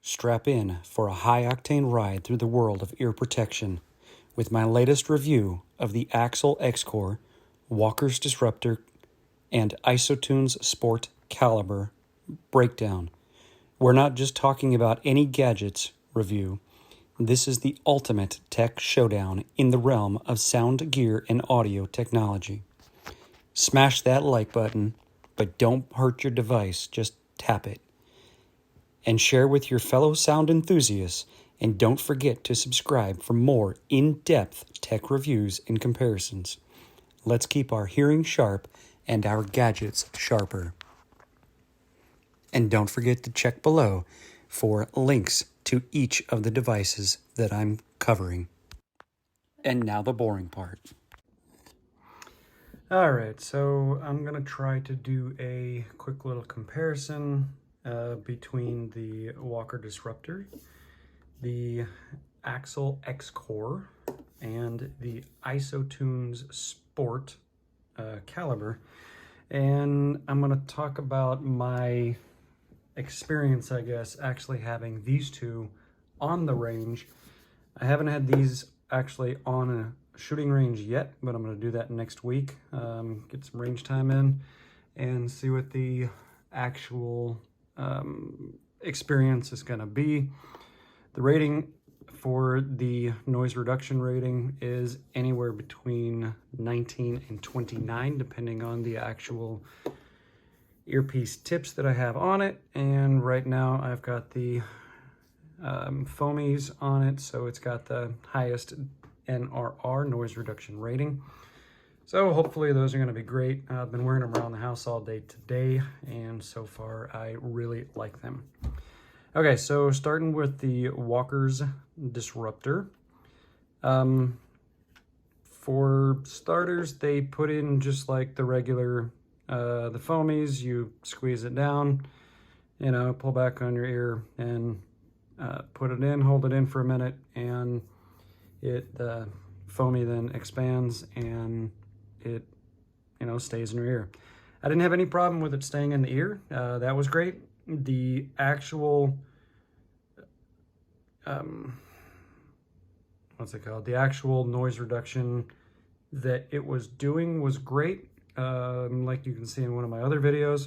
Strap in for a high-octane ride through the world of ear protection with my latest review of the AXIL XCOR, Walker's Disruptor, and ISOTUNES Sport Caliber breakdown. We're not just talking about any gadgets review. This is the ultimate tech showdown in the realm of sound gear and audio technology. Smash that like button, but don't hurt your device, just tap it. And share with your fellow sound enthusiasts, and don't forget to subscribe for more in-depth tech reviews and comparisons. Let's keep our hearing sharp and our gadgets sharper. And don't forget to check below for links to each of the devices that I'm covering. And now the boring part. Alright, so I'm going to try to do a quick little comparison between the Walker Disruptor, the AXIL XCOR, and the ISOTUNES Sport Caliber. And I'm going to talk about my experience, I guess, actually having these two on the range. I haven't had these actually on a shooting range yet, but I'm going to do that next week. Get some range time in and see what the actual experience is going to be. The rating for the noise reduction rating is anywhere between 19 and 29, depending on the actual earpiece tips that I have on it. And right now I've got the foamies on it, so it's got the highest NRR, noise reduction rating. So hopefully those are going to be great. I've been wearing them around the house all day today, and so far I really like them. Okay, so starting with the Walker's Disruptor. For starters, they put in just like the regular, the foamies. You squeeze it down, you know, pull back on your ear and put it in, hold it in for a minute, and the foamy then expands and it, you know, stays in your ear. I didn't have any problem with it staying in the ear. That was great. The actual, what's it called? The actual noise reduction that it was doing was great. Like you can see in one of my other videos,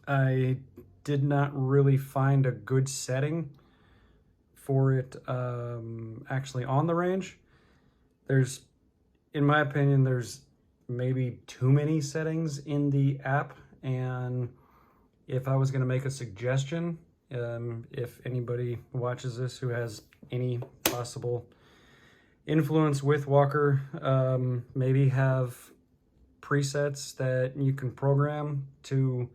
I did not really find a good setting for it actually on the range. There's, in my opinion, there's maybe too many settings in the app, and if I was going to make a suggestion, if anybody watches this who has any possible influence with Walker, maybe have presets that you can program to,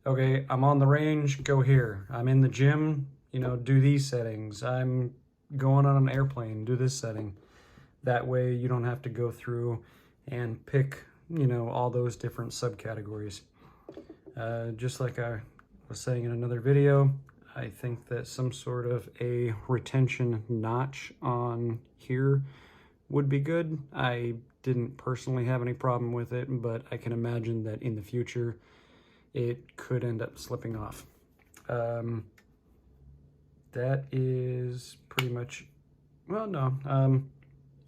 okay, I'm on the range, go here. I'm in the gym, you know, do these settings. I'm going on an airplane, do this setting. That way you don't have to go through and pick, you know, all those different subcategories. Just like I was saying in another video, I think that some sort of a retention notch on here would be good. I didn't personally have any problem with it, but I can imagine that in the future it could end up slipping off. That is pretty much, well, no.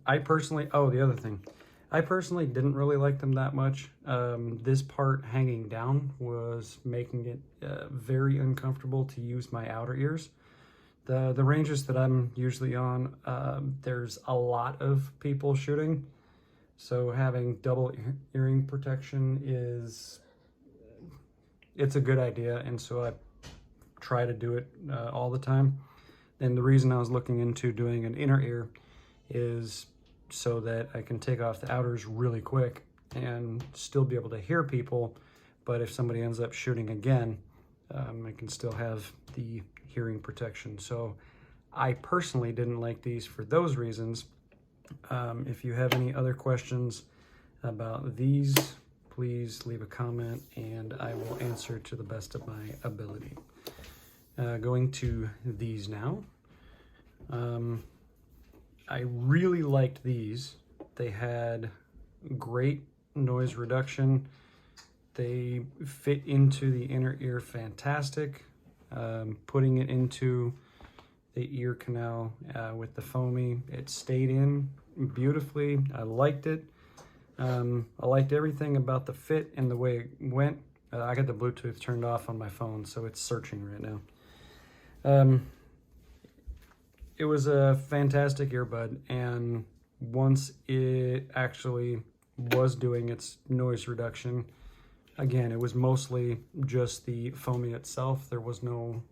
I personally, oh, the other thing, I personally didn't really like them that much. This part hanging down was making it very uncomfortable to use my outer ears. The ranges that I'm usually on, there's a lot of people shooting, so having double earring protection it's a good idea, and so I try to do it all the time. And the reason I was looking into doing an inner ear is so that I can take off the outers really quick and still be able to hear people, but if somebody ends up shooting again, I can still have the hearing protection. So I personally didn't like these for those reasons. If you have any other questions about these, please leave a comment and I will answer to the best of my ability. Going to these now. I really liked these. They had great noise reduction. They fit into the inner ear fantastic. Putting it into the ear canal with the foamy. It stayed in beautifully. I liked it. I liked everything about the fit and the way it went. I got the Bluetooth turned off on my phone, so it's searching right now. It was a fantastic earbud, and once it actually was doing its noise reduction, again, it was mostly just the foamy itself. There was no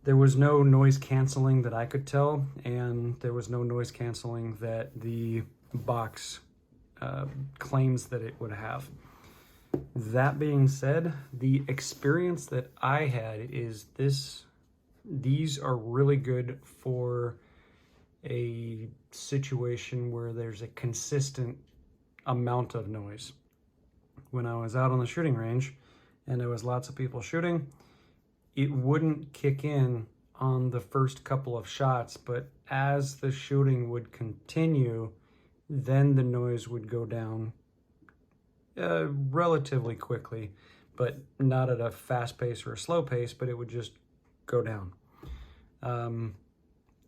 noise canceling that I could tell, and there was no noise canceling that the box claims that it would have. That being said, the experience that I had is these are really good for a situation where there's a consistent amount of noise. When I was out on the shooting range and there was lots of people shooting, it wouldn't kick in on the first couple of shots, but as the shooting would continue, then the noise would go down relatively quickly, but not at a fast pace or a slow pace, but it would just go down.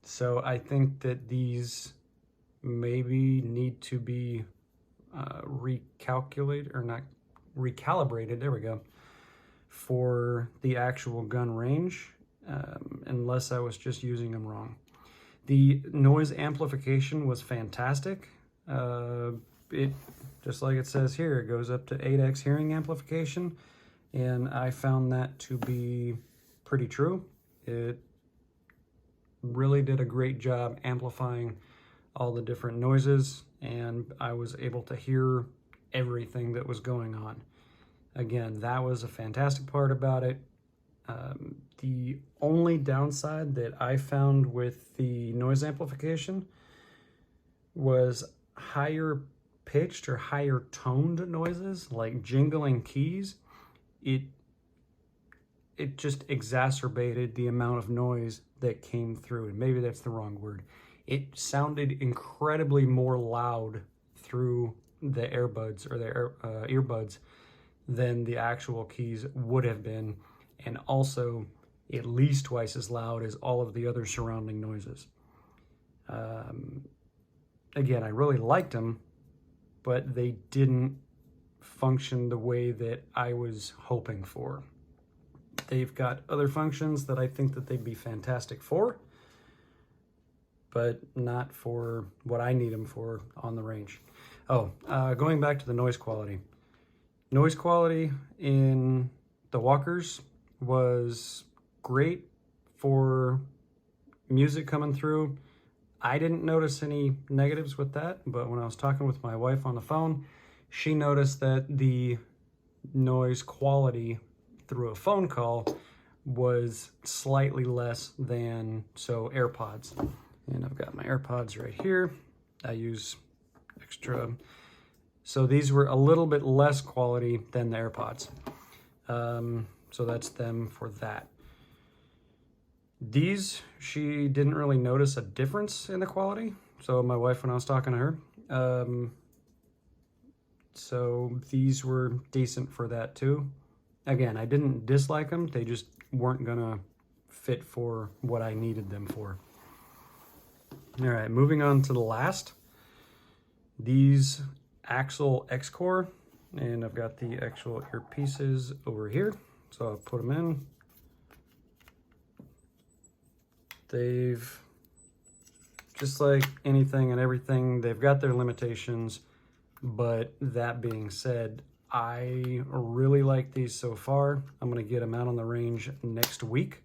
So I think that these maybe need to be recalibrated, there we go, for the actual gun range, unless I was just using them wrong. The noise amplification was fantastic. It, just like it says here, it goes up to 8x hearing amplification, and I found that to be pretty true. It really did a great job amplifying all the different noises, and I was able to hear everything that was going on. Again, that was a fantastic part about it. The only downside that I found with the noise amplification was higher pitched or higher toned noises, like jingling keys. It just exacerbated the amount of noise that came through, and maybe that's the wrong word. It sounded incredibly more loud through the earbuds or the earbuds than the actual keys would have been, and also at least twice as loud as all of the other surrounding noises. Again, I really liked them, but they didn't function the way that I was hoping for. They've got other functions that I think that they'd be fantastic for, but not for what I need them for on the range. Going back to the noise quality. Noise quality in the walkers was great for music coming through. I didn't notice any negatives with that, but when I was talking with my wife on the phone, she noticed that the noise quality through a phone call was slightly less than, so AirPods. And I've got my AirPods right here. I use extra. So these were a little bit less quality than the AirPods. So that's them for that. These, she didn't really notice a difference in the quality. So my wife, when I was talking to her, so these were decent for that too. Again, I didn't dislike them. They just weren't gonna fit for what I needed them for. All right, moving on to the last. These AXIL XCOR, and I've got the actual earpieces over here. So I'll put them in. They've, just like anything and everything, they've got their limitations, but that being said, I really like these so far. I'm gonna get them out on the range next week,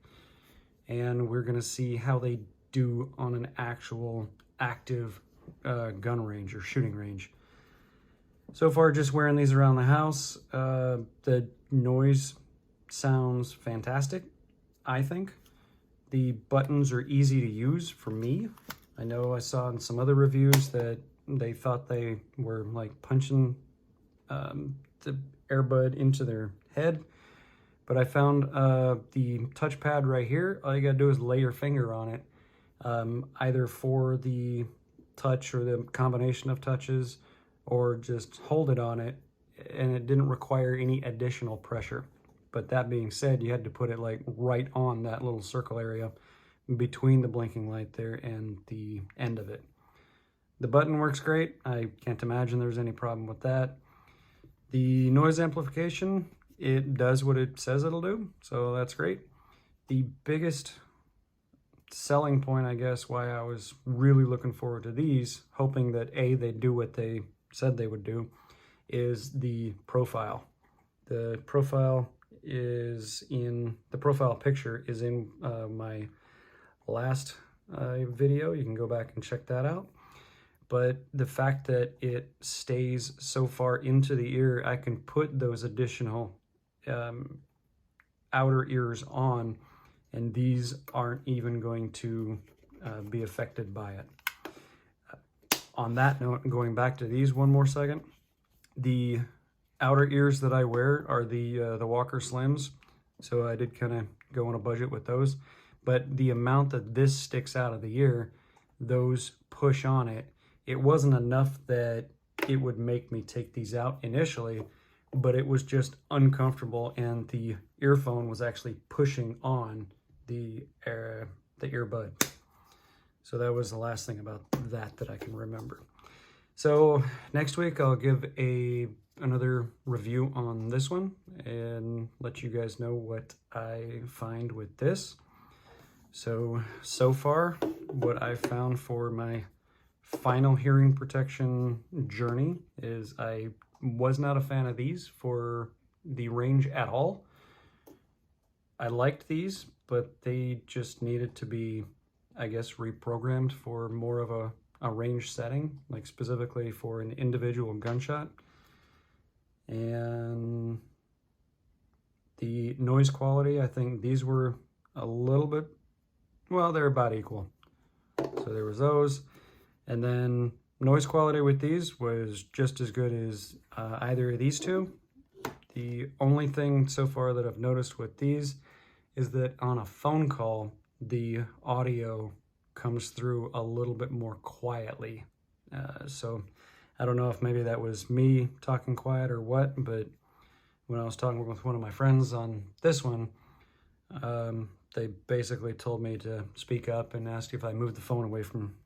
and we're gonna see how they do on an actual active gun range or shooting range. So far, just wearing these around the house, the noise sounds fantastic, I think. The buttons are easy to use for me. I know I saw in some other reviews that they thought they were like punching the earbud into their head, but I found the touchpad right here, all you gotta do is lay your finger on it, either for the touch or the combination of touches, or just hold it on it, and it didn't require any additional pressure. But that being said, you had to put it like right on that little circle area between the blinking light there and the end of it. The button works great. I can't imagine there's any problem with that. The noise amplification, it does what it says it'll do, so that's great. The biggest selling point, I guess, why I was really looking forward to these, hoping that A, they'd do what they said they would do, is the profile. The profile picture is in my last video. You can go back and check that out. But the fact that it stays so far into the ear, I can put those additional outer ears on, and these aren't even going to be affected by it. On that note, going back to these one more second, the outer ears that I wear are the Walker Slims, so I did kind of go on a budget with those. But the amount that this sticks out of the ear, those push on it. It wasn't enough that it would make me take these out initially, but it was just uncomfortable, and the earphone was actually pushing on the earbud. So that was the last thing about that I can remember. So next week I'll give another review on this one and let you guys know what I find with this. So far what I found for my final hearing protection journey is I was not a fan of these for the range at all. I liked these, but they just needed to be, I guess, reprogrammed for more of a range setting, like specifically for an individual gunshot. And the noise quality, I think these were a little bit, well, they're about equal. So there was those. And then noise quality with these was just as good as either of these two. The only thing so far that I've noticed with these is that on a phone call, the audio comes through a little bit more quietly. So I don't know if maybe that was me talking quiet or what, but when I was talking with one of my friends on this one, they basically told me to speak up and asked if I moved the phone away from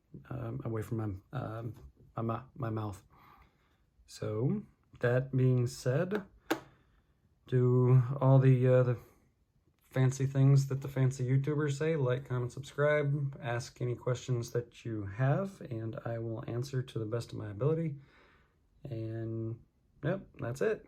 my mouth. So that being said, do all the fancy things that the fancy YouTubers say: like, comment, subscribe, ask any questions that you have, and I will answer to the best of my ability. And yep, that's it.